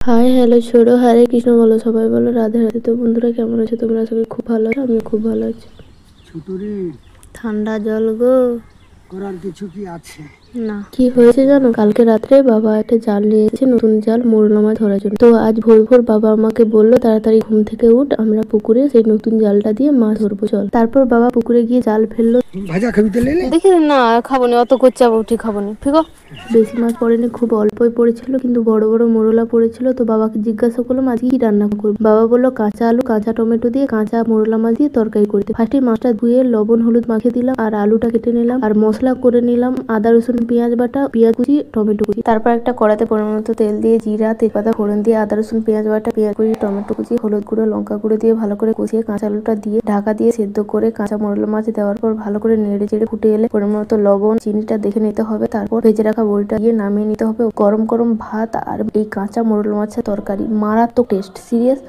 Hi hello ছোড়ো, হরে কৃষ্ণ বলো, সবাই বলো রাধে রাধে। তো বন্ধুরা কেমন আছো তোমরা? আশা করি খুব ভালো আছো, আমি খুব ভালো আছি। ছুতুরি ঠান্ডা জল গো। করার কিছু কি আছে? না, কি হয়েছে জানো? কালকে রাত্রে বাবা একটা জাল নিয়ে এসেছে, নতুন জাল, মোরলা মাছ ধরার জন্য। তো আজ ভোর ভোর বাবা আমাকে বললো তাড়াতাড়ি ঘুম থেকে উঠ, আমরা পুকুরে সেই নতুন জালটা দিয়ে মাছ ধরবো, চল। তারপর বাবা পুকুরে গিয়ে জাল ফেললো। ভাজা খাবি তো লেলে। দেখি না, খাবো না, অত কোচ্চা উঠি খাবো না, ঠিক আছে। বেশি মাছ পড়েনি, খুব অল্পই পড়েছিল, কিন্তু বড় বড় মোরলা পড়েছিল। তো বাবাকে জিজ্ঞাসা করলাম আজকে কি রান্না করবো। বাবা বললো কাঁচা আলু, কাঁচা টমেটো দিয়ে কাঁচা মোরলা মাছ দিয়ে তরকারি করতে। ফার্স্টে মাছটা ধুয়ে লবণ হলুদ মাখিয়ে দিলাম, আর আলুটা কেটে নিলাম, আর মশলা করে নিলাম আদা রসুন পেঁয়াজ বাটা, পেঁয়াজ কুচি, টমেটো কুচি। তারপর একটা কড়াতে পরিমাণ মতো তেল দিয়ে জিরা তেজপাতা ফোড়ন দিয়ে আদা রসুন পেঁয়াজ বাটা, পেঁয়াজ কুচি, টমেটো কুচি, হলুদ গুঁড়ো লঙ্কা গুঁড়ো দিয়ে ভালো করে কষিয়ে কাঁচা আলুটা দিয়ে ঢাকা দিয়ে সেদ্ধ করে কাঁচা মোরলা মাছ দেওয়ার পর ভালো করে নেড়ে চেড়ে ফুটে এলে পরিমাণ মতো লবণ চিনিটা দেখে নিতে হবে। তারপর ভেজে রাখা বড়িটা দিয়ে নামিয়ে নিতে হবে। গরম গরম ভাত আর এই কাঁচা মোরলা মাছের তরকারি, মারাত্মক টেস্ট, সিরিয়াস।